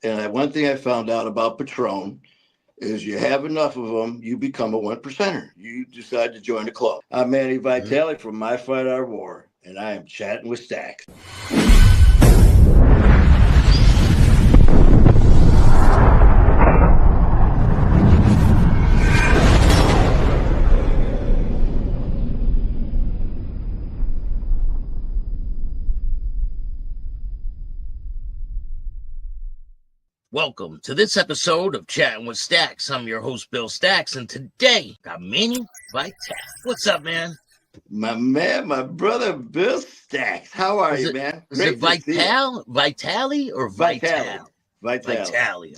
And one thing I found out about Patron is you have enough of them, you become a one percenter. You decide to join the club. I'm Manny Vitale from My Fight Our War, and I am chatting with Staxx. Welcome to this episode of Chattin with Staxx. I'm your host, Bill Staxx, and today got Manny Vitale. What's up, man? My man, my brother, Bill Staxx. How are you, man? Is it Vitale or Vitale? Vitale.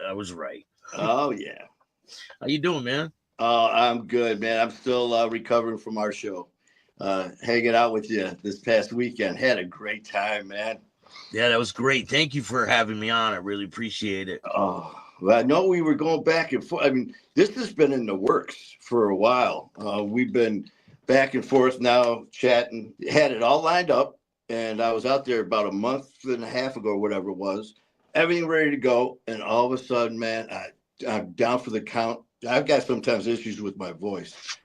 I was right. Oh, yeah. How you doing, man? Oh, I'm good, man. I'm still recovering from our show. Hanging out with you this past weekend. Had a great time, man. Yeah, that was great. Thank you for having me on. I really appreciate it. Oh, well, I know we were going back and forth. I mean, this has been in the works for a while. We've been back and forth now, chatting. Had it all lined up, and I was out there about a month and a half ago, or whatever it was. Everything ready to go, and all of a sudden, man, I'm down for the count. I've got sometimes issues with my voice.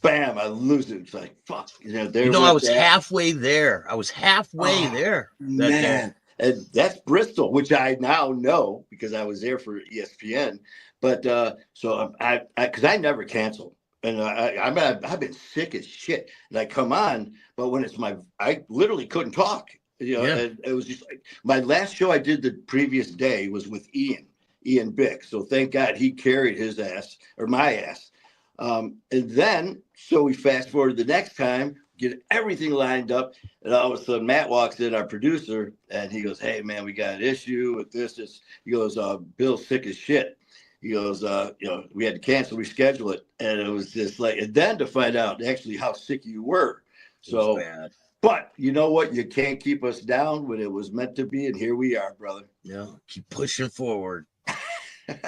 Bam, I lose it. It's like, fuck. I was halfway there. There. Man. And that's Bristol, which I now know because I was there for ESPN. But so because I never cancel. And I've been sick as shit. And I come on, but when I literally couldn't talk. And it was just like my last show I did the previous day was with Ian Bick. So thank God he carried his ass or my ass. And then, so we fast forward the next time, get everything lined up, and all of a sudden Matt walks in, our producer, and he goes, "Hey man, we got an issue with this." He goes, "Bill's sick as shit." He goes, we had to cancel, reschedule it, and it was just like, and then to find out actually how sick you were. So, but you know what? You can't keep us down when it was meant to be, and here we are, brother. Yeah, keep pushing forward.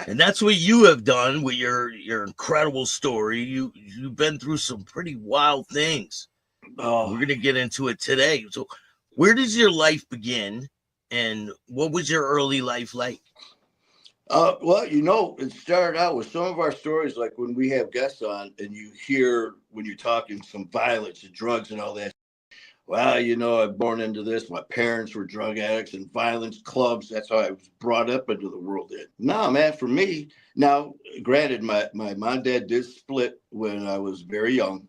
And that's what you have done with your incredible story. You've been through some pretty wild things. Oh, we're gonna get into it today. So, where does your life begin, and what was your early life like? Well, it started out with some of our stories, like when we have guests on, and you hear when you're talking some violence and drugs and all that. Well, I'm born into this. My parents were drug addicts and violence clubs. That's how I was brought up into the world. No, man, for me, now, granted, my mom and dad did split when I was very young.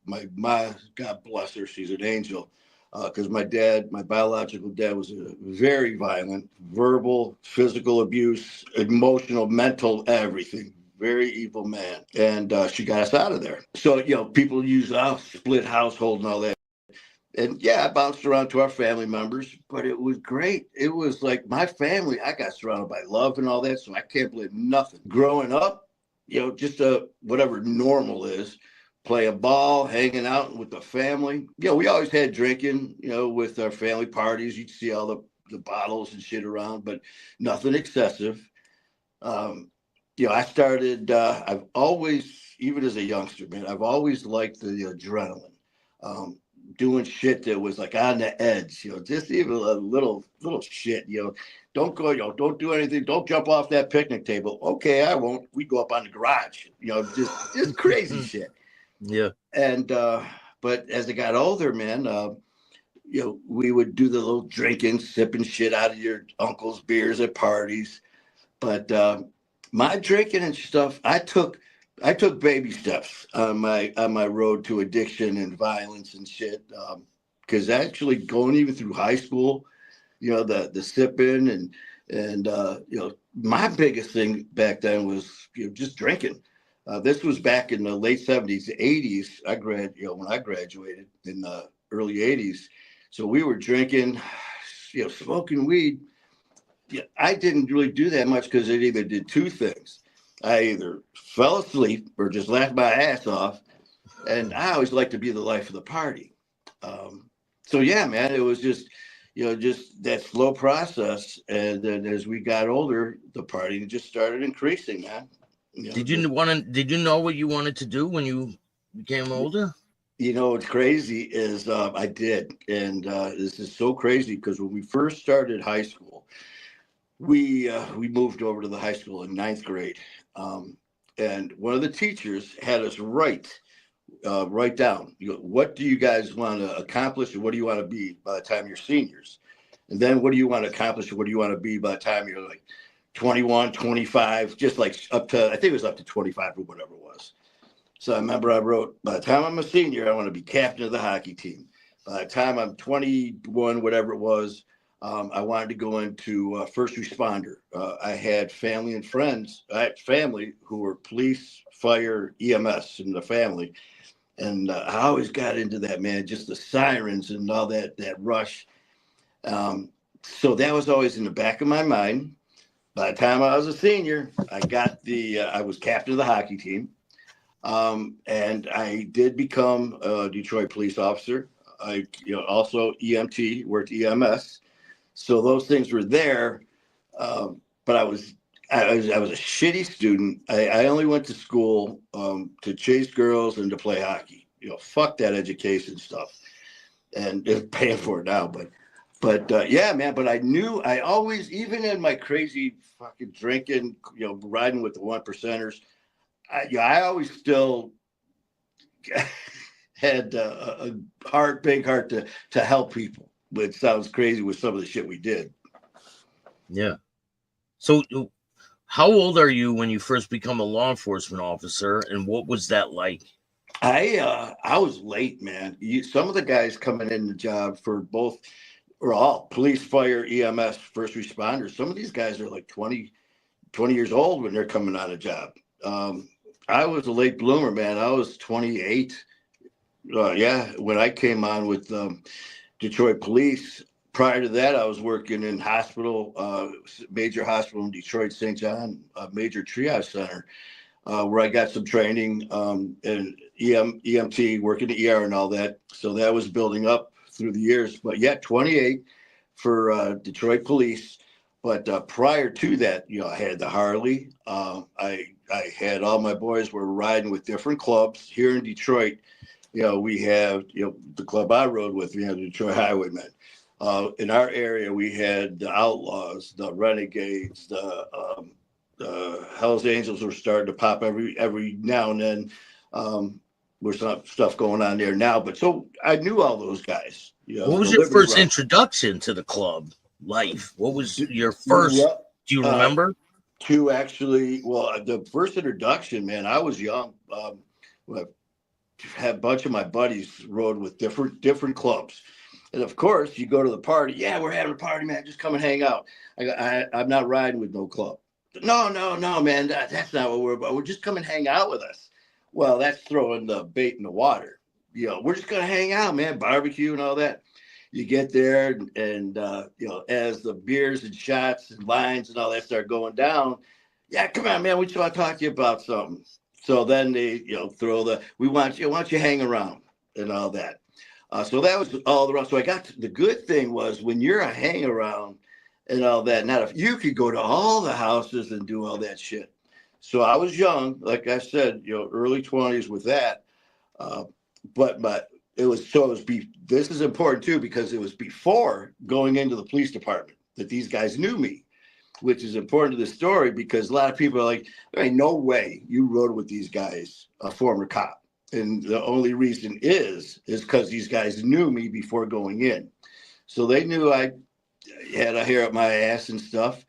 My mom, God bless her, she's an angel. Because my biological dad was very violent, verbal, physical abuse, emotional, mental, everything. Very evil man. And she got us out of there. So, people use split household and all that. And yeah, I bounced around to our family members, but it was great. It was like my family, I got surrounded by love and all that, so I can't believe nothing. Growing up, just whatever normal is, playing ball, hanging out with the family. We always had drinking, with our family parties. You'd see all the bottles and shit around, but nothing excessive. I started, I've always, even as a youngster, man, I've always liked the adrenaline. Doing shit that was like on the edge, just even a little shit, don't go, don't do anything, don't jump off that picnic table. Okay, I won't. We go up on the garage, just crazy shit. Yeah. And but as I got older, man, we would do the little drinking, sipping shit out of your uncle's beers at parties. But my drinking and stuff, I took baby steps on my road to addiction and violence and shit. Because actually going even through high school, the sipping and my biggest thing back then was just drinking. This was back in the late 70s, 80s. When I graduated in the early 80s. So we were drinking, smoking weed. Yeah, I didn't really do that much because it either did two things. I either fell asleep or just laughed my ass off. And I always like to be the life of the party. So yeah, man, it was just that slow process. And then as we got older, the party just started increasing, man. Did you know what you wanted to do when you became older? What's crazy is I did. And this is so crazy because when we first started high school, we moved over to the high school in ninth grade, and one of the teachers had us write down, what do you guys want to accomplish and what do you want to be by the time you're seniors, and then what do you want to accomplish and what do you want to be by the time you're like 21, 25, just like up to, I think it was up to 25 or whatever it was. So I remember I wrote, by the time I'm a senior, I want to be captain of the hockey team. By the time I'm 21, whatever it was, I wanted to go into first responder. I had family and friends. I had family who were police, fire, EMS in the family. And I always got into that, man, just the sirens and all that rush. So that was always in the back of my mind. By the time I was a senior, I was captain of the hockey team. And I did become a Detroit police officer. I also EMT, worked EMS. So those things were there. But I was a shitty student. I only went to school to chase girls and to play hockey. Fuck that education stuff. And it's paying for it now. But yeah, man. But I always, even in my crazy fucking drinking, riding with the one percenters, I always still had a big heart to help people, which sounds crazy with some of the shit we did. Yeah. So how old are you when you first become a law enforcement officer, and what was that like? I was late, man. Some of the guys coming in the job for both or all police, fire, EMS, first responders, some of these guys are like 20 years old when they're coming on a job. I was a late bloomer, man. I was 28. When I came on with Detroit Police. Prior to that, I was working in major hospital in Detroit, St. John, a major triage center, where I got some training in EMT, working the ER and all that. So that was building up through the years. But yeah, 28 for Detroit Police. But prior to that, I had the Harley. I had all my boys were riding with different clubs here in Detroit. We have the club I rode with. We had the Detroit Highwaymen. In our area, we had the Outlaws, the Renegades, the Hells Angels were starting to pop every now and then. There's some stuff going on there now, but so I knew all those guys. What was your first introduction to the club life? What was your first? Do you remember? The first introduction, man, I was young. I had a bunch of my buddies rode with different clubs. And of course, you go to the party. Yeah, we're having a party, man. Just come and hang out. I'm not riding with no club. No, man. That's not what we're about. We're just come and hang out with us. Well, that's throwing the bait in the water. We're just gonna hang out, man. Barbecue and all that. You get there, and as the beers and shots and lines and all that start going down, yeah, come on, man. We just want to talk to you about something. So then they, throw why don't you hang around and all that. So that was all around. So the good thing was when you're a hang around and all that, not if you could go to all the houses and do all that shit. So I was young, like I said, early 20s with that. But this is important too, because it was before going into the police department that these guys knew me, which is important to the story because a lot of people are like, there ain't no way you rode with these guys, a former cop. And the only reason is because these guys knew me before going in. So they knew I had a hair up my ass and stuff.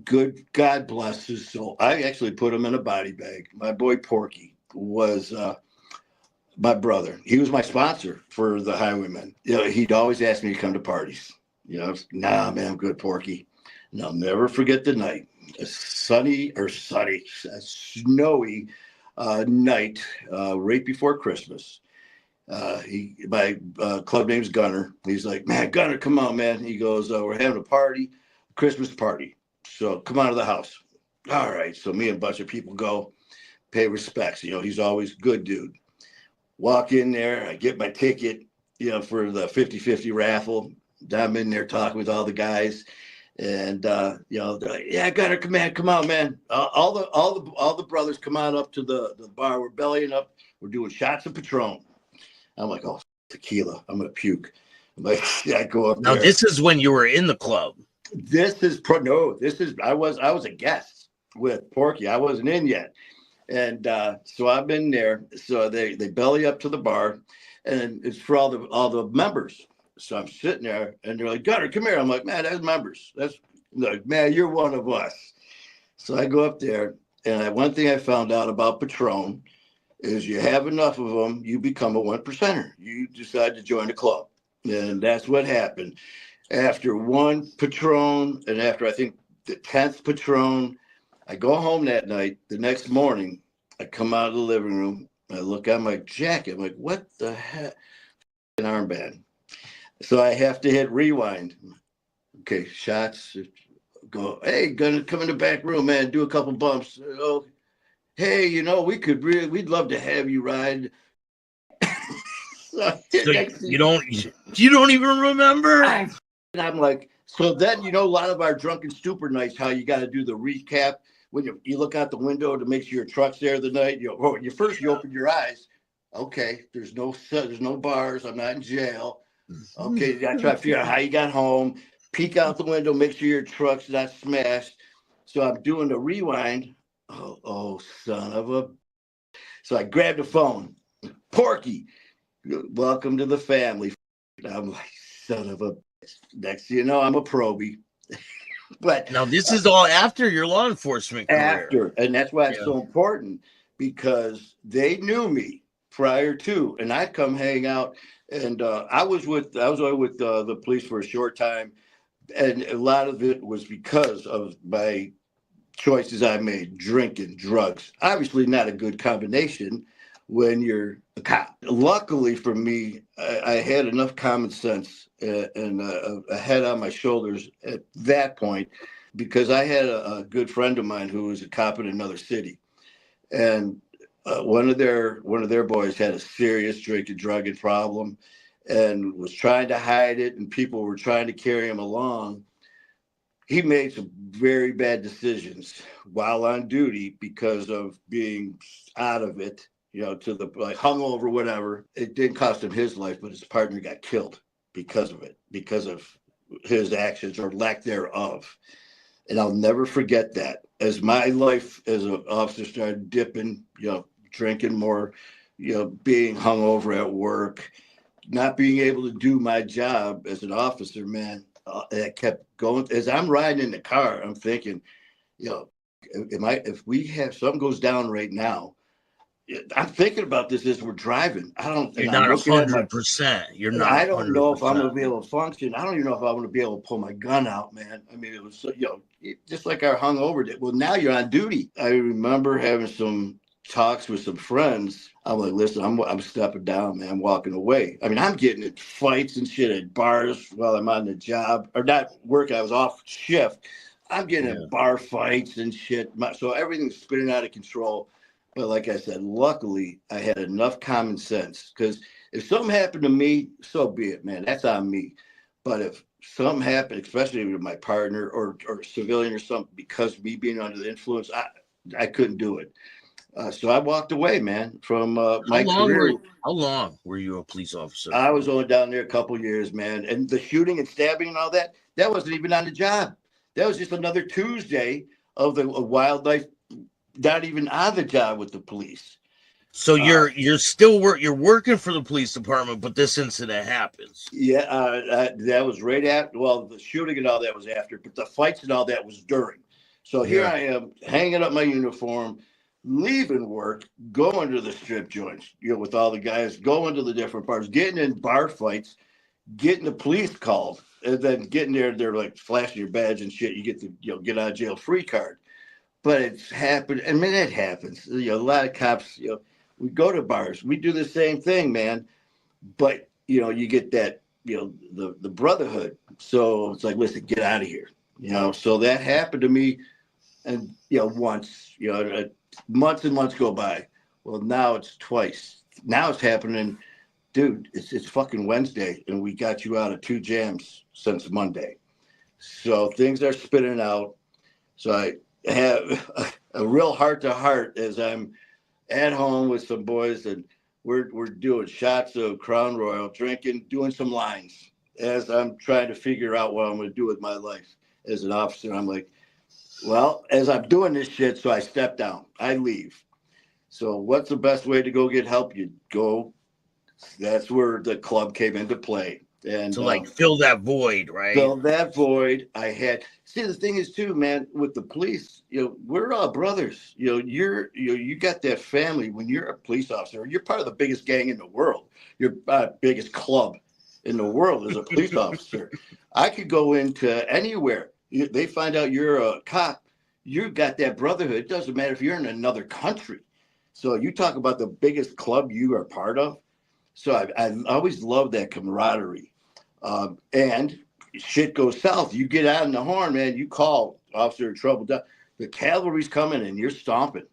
Good God bless his soul. I actually put him in a body bag. My boy Porky was my brother. He was my sponsor for the Highwaymen. He'd always ask me to come to parties. Nah, man, I'm good, Porky. And I'll never forget the night. A snowy night right before Christmas. My club name's Gunner. He's like, man, Gunner, come on, man. He goes, we're having a party, Christmas party. So come out of the house. All right. So me and a bunch of people go pay respects. He's always a good dude. Walk in there. I get my ticket, for the 50-50 raffle. I'm in there talking with all the guys. And they're like, yeah, Gunner, come on, man. All the brothers come on up to the bar. We're bellying up. We're doing shots of Patron. I'm like, oh, tequila. I'm gonna puke. I'm like, I go up now, there. this is when you were in the club. I was a guest with Porky. I wasn't in yet. And so I'm in there. So they belly up to the bar, and it's for all the members. So I'm sitting there, and they're like, "Gunner, come here." I'm like, "Man, that's members. That's like, man, you're one of us." So I go up there, and one thing I found out about Patron is you have enough of them, you become a one percenter. You decide to join the club, and that's what happened. After one Patron, and after I think the 10th Patron, I go home that night. The next morning, I come out of the living room. I look at my jacket. I'm like, what the heck? An armband. So I have to hit rewind. Okay, shots. Go, hey, gonna come in the back room, man. Do a couple bumps. Oh, hey, we'd love to have you ride. So you don't even remember? I'm like, so then, a lot of our drunken stupor nights, how you got to do the recap when you look out the window to make sure your truck's there the night. You open your eyes. Okay, there's no bars. I'm not in jail. Okay, you got to try to figure out how you got home. Peek out the window, make sure your truck's not smashed. So I'm doing the rewind. Oh, son of a. So I grabbed the phone. Porky, welcome to the family. I'm like, son of a. Next thing you know, I'm a probie. But now this is all after your law enforcement career. And that's why it's so important, because they knew me prior to, and I'd come hang out. And I was only with the police for a short time, and a lot of it was because of my choices I made: drinking, drugs. Obviously, not a good combination when you're a cop. Luckily for me, I had enough common sense and a head on my shoulders at that point, because I had a good friend of mine who was a cop in another city, and one of their boys had a serious drinking, drugging problem, and was trying to hide it, and people were trying to carry him along. He made some very bad decisions while on duty because of being out of it, to the like hungover, whatever. It didn't cost him his life, but his partner got killed because of it, because of his actions or lack thereof. And I'll never forget that. As my life as an officer started dipping, drinking more, being hungover at work, not being able to do my job as an officer, man, that kept going. As I'm riding in the car, I'm thinking, if we have something goes down right now, I'm thinking about this as we're driving. You're not 100%. You're not. I don't know if I'm gonna be able to function. I don't even know if I'm gonna be able to pull my gun out, man. I mean, it was just like our hungover day. Well, now you're on duty. I remember having some talks with some friends. I'm like, listen, I'm stepping down, man. I'm walking away. I mean, I'm getting in fights and shit at bars while I'm on the job, or not working. I was off shift. I'm getting in bar fights and shit. So everything's spinning out of control. But like I said, luckily I had enough common sense, because if something happened to me, so be it, man. That's on me. But if something happened, especially with my partner or a civilian or something, because of me being under the influence, I couldn't do it. So I walked away, man, from my career. How long were you a police officer? I was only down there a couple of years, man. And the shooting and stabbing and all that wasn't even on the job. That was just another Tuesday of the wildlife, not even on the job with the police. So you're still you're working for the police department, but this incident happens. Yeah, that was right after. Well, the shooting and all that was after, but the fights and all that was during. So here I am, hanging up my uniform, leaving work, going to the strip joints, with all the guys, going to the different bars, getting in bar fights, getting the police called, and then getting there, they're like flashing your badge and shit. You get the get out of jail free card. But it's happened. I mean, it happens. A lot of cops, we go to bars, we do the same thing, man. But you get that, the brotherhood. So it's like, listen, get out of here. So that happened to me, and once, months and months go by. Well, now it's twice. Now it's happening, dude. It's fucking Wednesday, and we got you out of 2 jams since Monday. So things are spinning out. So I have a real heart to heart as I'm at home with some boys, and we're doing shots of Crown Royal, drinking, doing some lines as I'm trying to figure out what I'm going to do with my life. as an officer. I'm like, well, as I'm doing this shit, so I step down, I leave. So what's the best way to go get help? You go. That's where the club came into play. And to like fill that void, right? Fill that void. I had, see, the thing is too, man, with the police, we're all brothers. You got that family. When you're a police officer, you're part of the biggest gang in the world. Your biggest club in the world is a police officer. I could go into anywhere. They find out you're a cop. You got that brotherhood. It doesn't matter if you're in another country. So you talk about the biggest club you are part of. So I always loved that camaraderie. And shit goes south. You get out in the horn, man. You call officer in trouble. The cavalry's coming and you're stomping.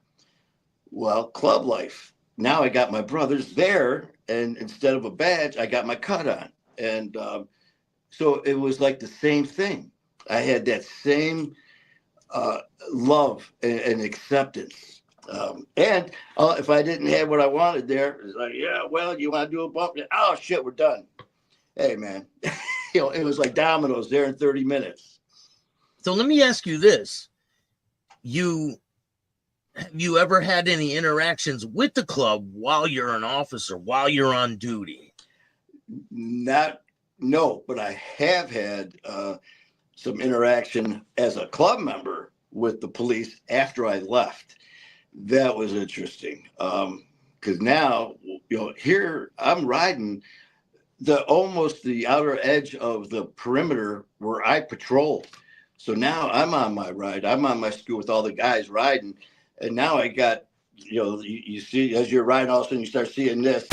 Well, club life. Now I got my brothers there, and instead of a badge, I got my cut on. And so it was like the same thing. I had that same love and acceptance. And if I didn't have what I wanted there, it's like, yeah, well, you want to do a bump? Oh, shit, we're done. Hey, man, it was like dominoes there in 30 minutes. So let me ask you this. Have you ever had any interactions with the club while you're an officer, while you're on duty? No, but I have had some interaction as a club member with the police after I left. That was interesting. Because now, here I'm riding almost the outer edge of the perimeter where I patrol. So now I'm on my ride. I'm on my scooter with all the guys riding. And now I got, you see, as you're riding, all of a sudden you start seeing this.